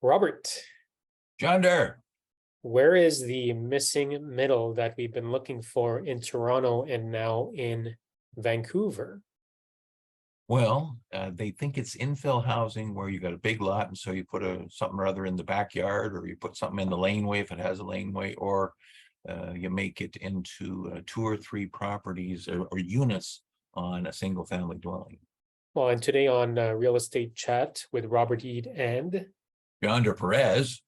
Robert, John Derr. where is the missing middle that we've been looking for in Toronto and now in Vancouver? Well, they think it's infill housing where you got a big lot, and so you put something or other in the backyard, or you put something in the laneway if it has a laneway, or you make it into 2 or 3 properties or units on a single family dwelling. Well, and today on Real Estate Chat with Robert Eid and John Derr Perez.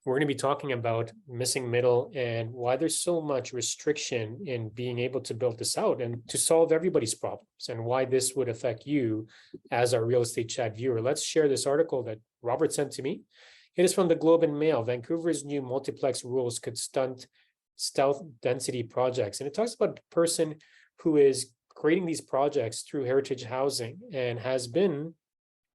we're going to be talking about missing middle and why there's so much restriction in being able to build this out and to solve everybody's problems and why this would affect you as our Real Estate Chat viewer. Let's share this article that Robert sent to me. It is from the Globe and Mail. Vancouver's new multiplex rules could stunt stealth density projects. And it talks about a person who is creating these projects through Heritage Housing and has been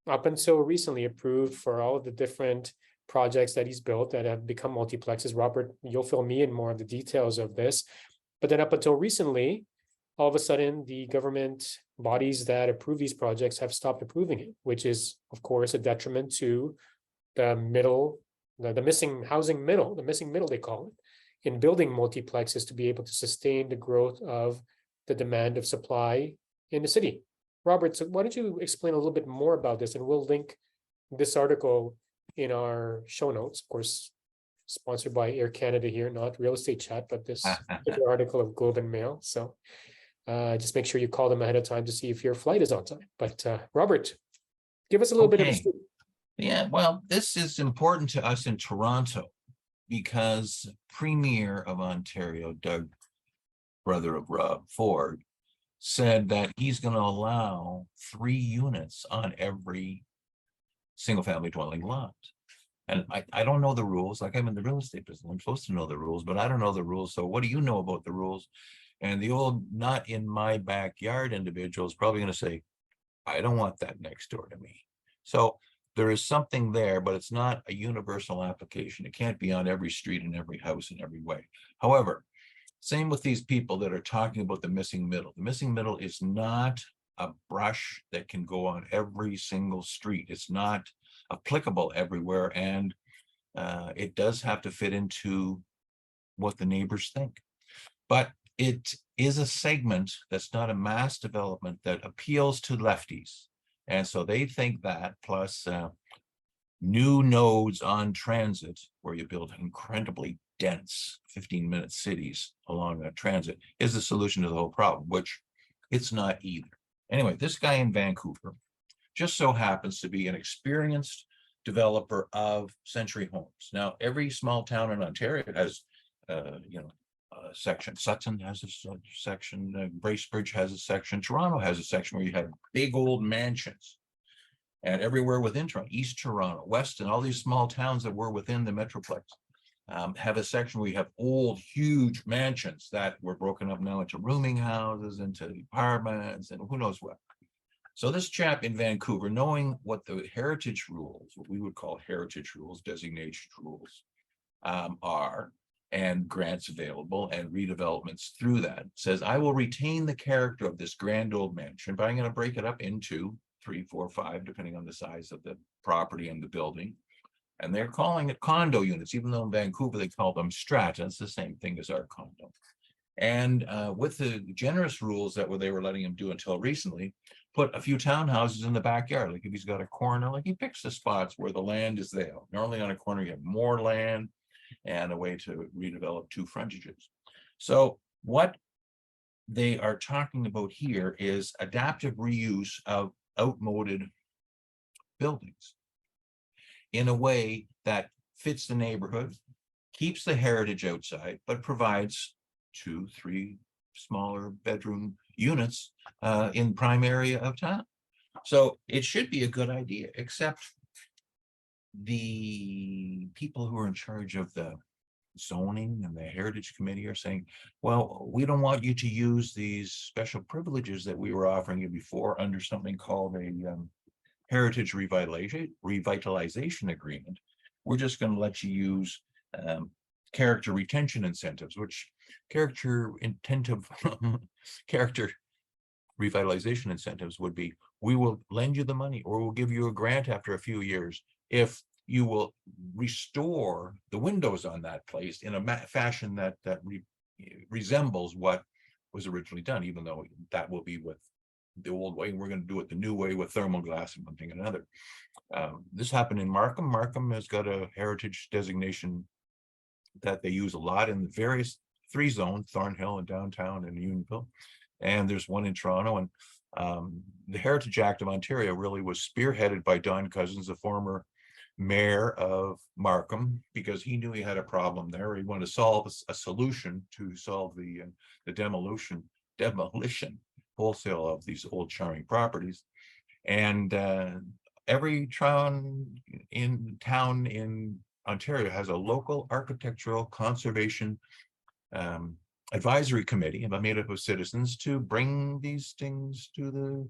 up until recently approved for all of the different projects that he's built that have become multiplexes. Robert, you'll fill me in more of the details of this. But then up until recently, all of a sudden, the government bodies that approve these projects have stopped approving it, which is, of course, a detriment to the middle, the missing housing middle, the missing middle, they call it, in building multiplexes to be able to sustain the growth of the demand of supply in the city. Robert, so why don't you explain a little bit more about this, and we'll link this article in our show notes, of course, sponsored by Air Canada here, not Real Estate Chat, but this article of Globe and Mail. So just make sure you call them ahead of time to see if your flight is on time. But Robert, give us a little bit of a scoop. Yeah, well, this is important to us in Toronto because Premier of Ontario, Doug, brother of Rob Ford, said that he's going to allow 3 units on every single family dwelling lot. And I don't know the rules. Like, I'm in the real estate business, I'm supposed to know the rules, but I don't know the rules. So what do you know about the rules? And the old not in my backyard individual is probably going to say, I don't want that next door to me. So there is something there, but it's not a universal application. It can't be on every street and every house in every way. However, same with these people that are talking about the missing middle. The missing middle is not a brush that can go on every single street. It's not applicable everywhere, and it does have to fit into what the neighbors think. But it is a segment that's not a mass development that appeals to lefties. And so they think that, plus new nodes on transit, where you build incredibly dense 15-minute cities along a transit, is the solution to the whole problem, which it's not either. Anyway, this guy in Vancouver just so happens to be an experienced developer of century homes. Now, every small town in Ontario has, a section. Sutton has a section. Bracebridge has a section. Toronto has a section where you have big old mansions. And everywhere within Toronto, East Toronto, West, and all these small towns that were within the Metroplex have a section where you have old, huge mansions that were broken up now into rooming houses, into apartments, and who knows what. So this chap in Vancouver, knowing what the heritage rules, what we would call heritage rules, designation rules, are, and grants available and redevelopments through that, says, I will retain the character of this grand old mansion, but I'm going to break it up into 3, 4, 5, depending on the size of the property and the building. And they're calling it condo units, even though in Vancouver they call them strata. It's the same thing as our condo. And with the generous rules that they were letting him do until recently, put a few townhouses in the backyard. Like if he's got a corner, like he picks the spots where the land is there. Normally on a corner, you have more land and a way to redevelop 2 frontages. So what they are talking about here is adaptive reuse of outmoded buildings in a way that fits the neighborhood, keeps the heritage outside, but provides 2, 3 smaller bedroom units in prime area of town. So it should be a good idea, except the people who are in charge of the zoning and the heritage committee are saying, well, we don't want you to use these special privileges that we were offering you before under something called a Heritage Revitalization Agreement. We're just going to let you use character retention incentives, which character revitalization incentives would be, we will lend you the money or we'll give you a grant after a few years if you will restore the windows on that place in a fashion that resembles what was originally done, even though that will be with the old way. We're going to do it the new way with thermal glass and one thing and another. This happened in Markham. Markham has got a heritage designation that they use a lot in the various 3 zones, Thornhill and downtown and Unionville. And there's one in Toronto. And the Heritage Act of Ontario really was spearheaded by Don Cousins, the former mayor of Markham, because he knew he had a problem there. He wanted to solve a solution to solve the demolition wholesale of these old charming properties. And every town in Ontario has a local architectural conservation advisory committee made up of citizens to bring these things to the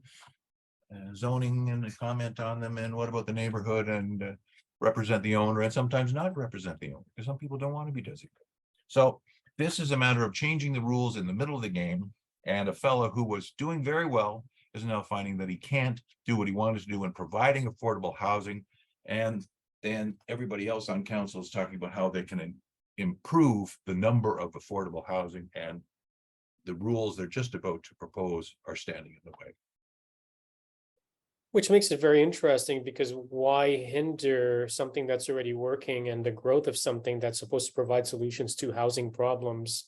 zoning and comment on them, and what about the neighborhood, and represent the owner, and sometimes not represent the owner, because some people don't want to be designated. So this is a matter of changing the rules in the middle of the game, and a fellow who was doing very well is now finding that he can't do what he wanted to do in providing affordable housing. And then everybody else on council is talking about how they can improve the number of affordable housing, and the rules they're just about to propose are standing in the way. Which makes it very interesting, because why hinder something that's already working and the growth of something that's supposed to provide solutions to housing problems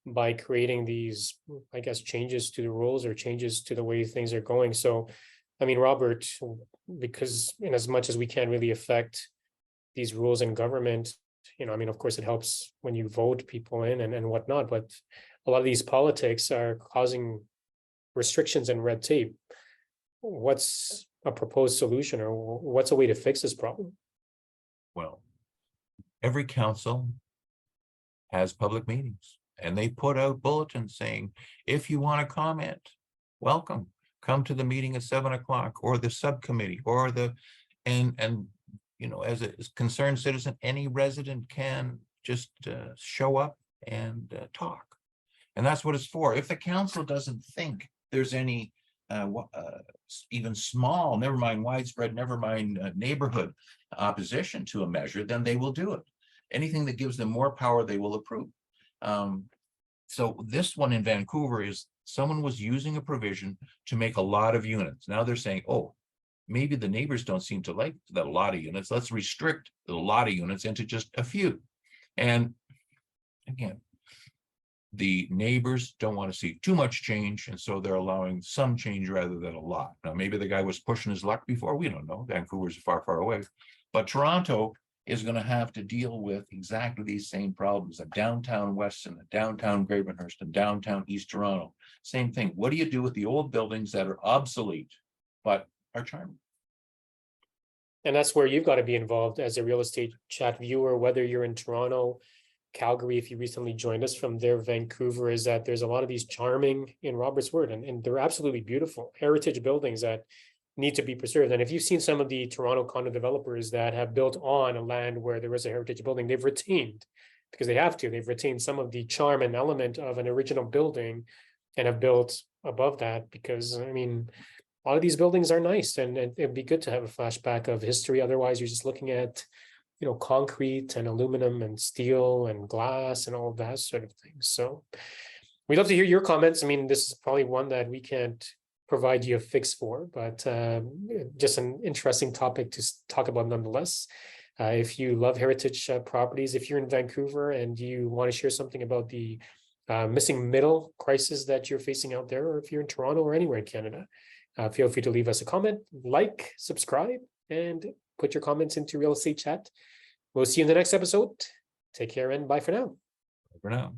by creating these, I guess, changes to the rules or changes to the way things are going. So, I mean, Robert, because in as much as we can't really affect these rules in government, I mean, of course, it helps when you vote people in and whatnot, but a lot of these politics are causing restrictions and red tape. What's a proposed solution, or what's a way to fix this problem? Well, every council has public meetings, and they put out bulletins saying, if you want to comment, welcome, come to the meeting at 7 o'clock, or the subcommittee, or and as a concerned citizen, any resident can just show up and talk. And that's what it's for. If the council doesn't think there's any even small, never mind widespread, never mind neighborhood opposition to a measure, then they will do it. Anything that gives them more power, they will approve. So this one in Vancouver is someone was using a provision to make a lot of units. Now they're saying, oh, maybe the neighbors don't seem to like that a lot of units. Let's restrict the lot of units into just a few. And again, the neighbors don't want to see too much change, and so they're allowing some change rather than a lot. Now, maybe the guy was pushing his luck before, we don't know. Vancouver's far, far away. But Toronto is going to have to deal with exactly these same problems. The downtown Weston, the downtown Gravenhurst, and downtown East Toronto. Same thing. What do you do with the old buildings that are obsolete but are charming? And that's where you've got to be involved as a real estate chat viewer, whether you're in Toronto, Calgary, if you recently joined us from there, Vancouver, is that there's a lot of these charming, in Robert's word, and they're absolutely beautiful heritage buildings that need to be preserved. And if you've seen some of the Toronto condo developers that have built on a land where there is a heritage building, they've retained, because they've retained some of the charm and element of an original building and have built above that, because, I mean, a lot of these buildings are nice, and it'd be good to have a flashback of history. Otherwise, you're just looking at concrete and aluminum and steel and glass and all of that sort of thing. So we'd love to hear your comments. I mean, this is probably one that we can't provide you a fix for, but just an interesting topic to talk about nonetheless. If you love heritage properties, if you're in Vancouver and you want to share something about the missing middle crisis that you're facing out there, or if you're in Toronto or anywhere in Canada, feel free to leave us a comment, like, subscribe, and put your comments into Real Estate Chat. We'll see you in the next episode. Take care and bye for now. Bye for now.